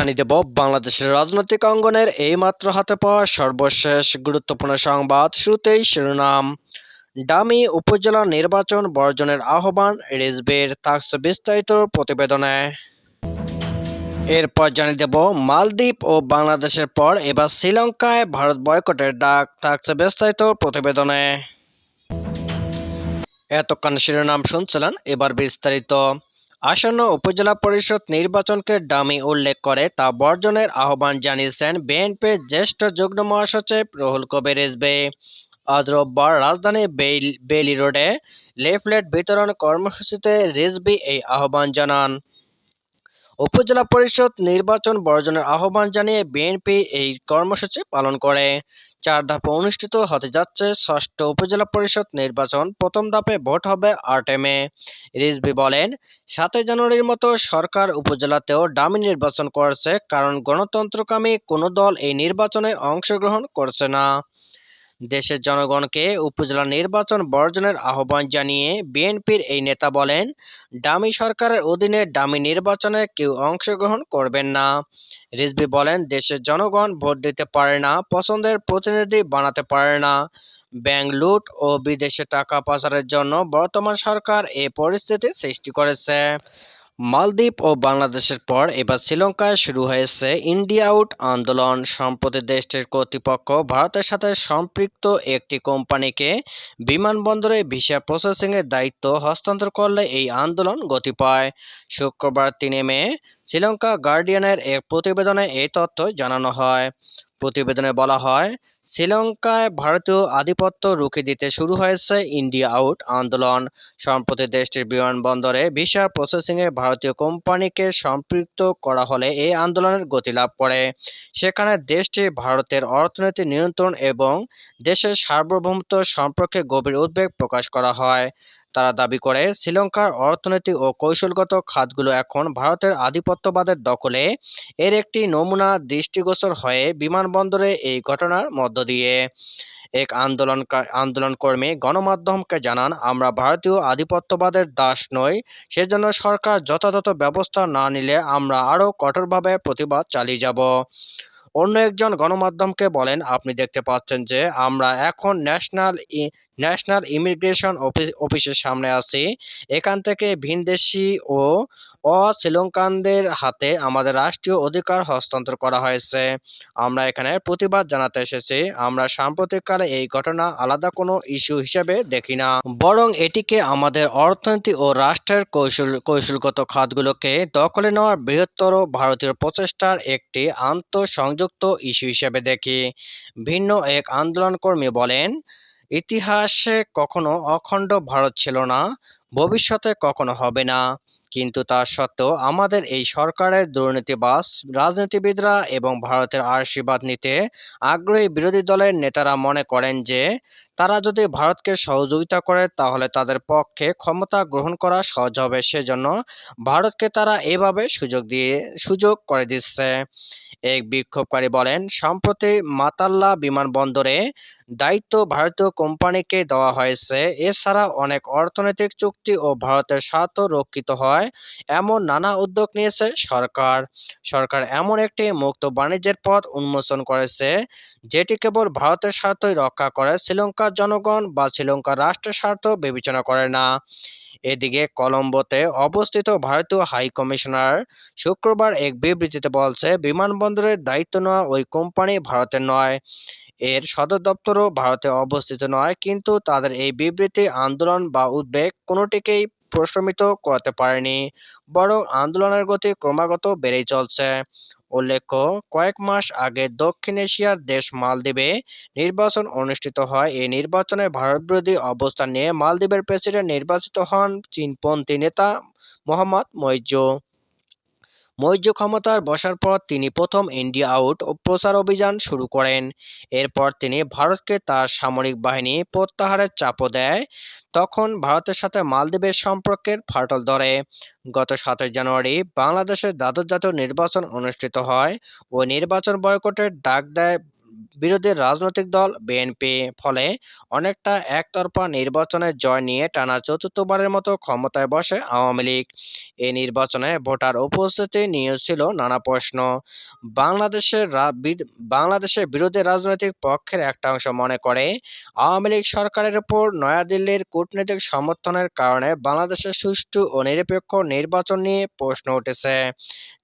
জানিয়ে দেব বাংলাদেশের রাজনৈতিক অঙ্গনের এইমাত্র হাতে পাওয়া সর্বশেষ গুরুত্বপূর্ণ সংবাদ। শুরুতেই শিরোনাম। ডামি উপজেলা নির্বাচন বর্জনের আহ্বান রিজভীর, থাকছে বিস্তারিত প্রতিবেদনে। এরপর জানিয়ে দেব মালদ্বীপ ও বাংলাদেশের পর এবার শ্রীলঙ্কায় ভারত বয়কটের ডাক, থাকছে বিস্তারিত প্রতিবেদনে। এতক্ষণ শিরোনাম শুনছিলেন, এবার বিস্তারিত। আসন্ন উপজেলা পরিষদ নির্বাচনকে ডামি উল্লেখ করে তা বর্জনের আহ্বান জানিয়েছেন বিএনপির জ্যেষ্ঠ যুগ্ম মহাসচিব রুহুল কবির রিজভী। আজ রোববার রাজধানী বেইলি রোডে লিফলেট বিতরণ কর্মসূচিতে রিজভী এই আহ্বান জানান। উপজেলা পরিষদ নির্বাচন বর্জনের আহ্বান জানিয়ে বিএনপি এই কর্মসূচি পালন করে। 4 ধাপে অনুষ্ঠিত হতে যাচ্ছে ষষ্ঠ উপজেলা পরিষদ নির্বাচন। প্রথম ধাপে ভোট হবে 8 মে। রিজভী বলেন, 7 জানুয়ারির মতো সরকার উপজেলাতেও ডামি নির্বাচন করছে, কারণ গণতন্ত্রকামী কোনো দল এই নির্বাচনে অংশগ্রহণ করছে না। দেশের জনগণকে উপজেলা নির্বাচন বর্জনের আহ্বান জানিয়ে বিএনপির এই নেতা বলেন, ডামি সরকারের অধীনে ডামি নির্বাচনে কেউ অংশগ্রহণ করবেন না। রিজভী বলেন, দেশের জনগণ ভোট দিতে পারে না, পছন্দের প্রতিনিধি বানাতে পারে না। ব্যাংক লুট ও বিদেশে টাকা পাচারের জন্য বর্তমান সরকার এ পরিস্থিতি সৃষ্টি করেছে। মালদ্বীপ ও বাংলাদেশের পর এবার শ্রীলঙ্কায় শুরু হয়েছে ইন্ডিয়া আউট আন্দোলন। সম্প্রতি দেশটির কর্তৃপক্ষ ভারতের সাথে সম্পৃক্ত একটি কোম্পানিকে বিমানবন্দরে ভিসা প্রসেসিংয়ের দায়িত্ব হস্তান্তর করলে এই আন্দোলন গতি পায়। শুক্রবার 3 মে শ্রীলঙ্কা গার্ডিয়ানের এক প্রতিবেদনে এই তথ্য জানানো হয়। প্রতিবেদনে বলা হয়, শ্রীলঙ্কায় ভারতীয় আধিপত্য রুখে দিতে শুরু হয়েছে ইন্ডিয়া আউট আন্দোলন। সম্প্রতি দেশটির বিমানবন্দরে ভিসা প্রসেসিংয়ে ভারতীয় কোম্পানিকে সম্পৃক্ত করা হলে এই আন্দোলনের গতি লাভ করে। সেখানে দেশটি ভারতের অর্থনীতি নিয়ন্ত্রণ এবং দেশের সার্বভৌমত্ব সম্পর্কে গভীর উদ্বেগ প্রকাশ করা হয়। তারা দাবি করে, শ্রীলঙ্কার অর্থনীতি ও কৌশলগত খাতগুলো এখন ভারতের আধিপত্যবাদের দখলে। এর একটি নমুনা দৃষ্টিগোচর হয়ে বিমানবন্দরে এই ঘটনার মধ্য দিয়ে। এক আন্দোলনকর্মী গণমাধ্যমকে জানান, আমরা ভারতীয় আধিপত্যবাদের দাস নই, সেজন্য সরকার যথাযথ ব্যবস্থা না নিলে আমরা আরও কঠোরভাবে প্রতিবাদ চালিয়ে যাব। অন্য একজন গণমাধ্যমকে বলেন, আপনি দেখতে পাচ্ছেন যে আমরা এখন ন্যাশনাল ইমিগ্রেশন অফিসের সামনে আছি। এখান থেকে ভিনদেশি ও শ্রীলঙ্কানদের হাতে আমাদের রাষ্ট্রীয় অধিকার হস্তান্তর করা হয়েছে। আমরা এখানে প্রতিবাদ জানাতে এসেছি। আমরা সাম্প্রতিককালে এই ঘটনা আলাদা কোনো ইস্যু হিসেবে দেখি না, বরং এটিকে আমাদের অর্থনীতি ও রাষ্ট্রের কৌশলগত খাতগুলোকে দখলে নেওয়ার বৃহত্তর ভারতীয় প্রচেষ্টার একটি আন্তঃসংযুক্ত ইস্যু হিসেবে দেখি। ভিন্ন এক আন্দোলনকর্মী বলেন, ইতিহাসে কখনো অখণ্ড ভারত ছিল না, ভবিষ্যতে কখনো হবে না। কিন্তু তা সত্ত্বেও আমাদের এই সরকারের দুর্নীতিবাজ রাজনীতিবিদরা এবং ভারতের আশীর্বাদ নিতে আগ্রহী বিরোধী দলের নেতারা মনে করেন যে তারা যদি ভারতকে সহযোগিতা করে তাহলে তাদের পক্ষে ক্ষমতা গ্রহণ করা সহজ হবে। সেজন্য ভারতকে তারা এভাবে সুযোগ করে দিচ্ছে। এক বিক্ষোভকারী বলেন, সম্প্রতি মাতাল্লা বিমানবন্দরে দায়িত্ব ভারতীয় কোম্পানিকে দেওয়া হয়েছে। এছাড়া অনেক অর্থনৈতিক চুক্তি ও ভারতের স্বার্থ রক্ষিত হয় এমন নানা উদ্যোগ নিয়েছে সরকার। সরকার এমন একটি মুক্ত বাণিজ্যের পথ উন্মোচন করেছে যেটি কেবল ভারতের স্বার্থই রক্ষা করে, শ্রীলঙ্কার জনগণ বা শ্রীলঙ্কার রাষ্ট্রের স্বার্থ বিবেচনা করে না। এদিকে কলম্বোতে অবস্থিত ভারতীয় হাই কমিশনার শুক্রবার এক বিবৃতিতে বলছে, বিমানবন্দরের দায়িত্ব নেওয়া ওই কোম্পানি ভারতের নয়, এর সদর দপ্তরও ভারতে অবস্থিত নয়। কিন্তু তাদের এই বিবৃতি আন্দোলন বা উদ্বেগ কোনোটিকেই প্রশমিত করতে পারেনি, বরং আন্দোলনের গতি ক্রমাগত বেড়েই চলছে। উল্লেখ্য, কয়েক মাস আগে দক্ষিণ এশিয়ার দেশ মালদ্বীপে নির্বাচন অনুষ্ঠিত হয়। এই নির্বাচনে ভারতবিরোধী অবস্থান নিয়ে মালদ্বীপের প্রেসিডেন্ট নির্বাচিত হন চীনপন্থী নেতা মোহাম্মদ মইজু। ক্ষমতায় বসার পর তিনি প্রথম ইন্ডিয়া আউট প্রচার অভিযান শুরু করেন। এরপর তিনি ভারতকে তার সামরিক বাহিনী প্রত্যাহারের চাপও দেয়। তখন ভারতের সাথে মালদ্বীপের সম্পর্কের ফাটল ধরে। গত 7 জানুয়ারি বাংলাদেশের দ্বাদশ জাতীয় নির্বাচন অনুষ্ঠিত হয়। ওই নির্বাচন বয়কটের ডাক দেয় বিরোধী রাজনৈতিক দল বিএনপি। ফলে অনেকটা একতরফা নির্বাচনে জয় নিয়ে টানা চতুর্থবারের মতো ক্ষমতায় বসে আওয়ামী লীগ। এই নির্বাচনে ভোটার উপস্থিতি নিয়ে ছিল নানা প্রশ্ন। বাংলাদেশের বিরোধী রাজনৈতিক পক্ষের একটা অংশ মনে করে, আওয়ামী লীগ সরকারের উপর নয়াদিল্লির কূটনৈতিক সমর্থনের কারণে বাংলাদেশের সুষ্ঠু ও নিরপেক্ষ নির্বাচন নিয়ে প্রশ্ন উঠেছে,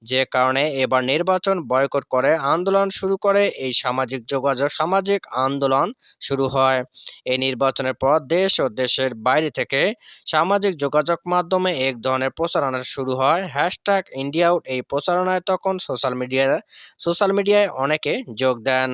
যে কারণে এবার নির্বাচন বয়কট করে আন্দোলন শুরু করে। এই সামাজিক আন্দোলন শুরু হয়। এই নির্বাচনের পর দেশ ও দেশের বাইরে থেকে সামাজিক যোগাযোগ মাধ্যমে এক ধরনের প্রচারণা শুরু হয়, হ্যাশট্যাগ ইন্ডিয়া আউট। এই প্রচারণায় তখন সোশ্যাল মিডিয়ায় অনেকে যোগ দেন।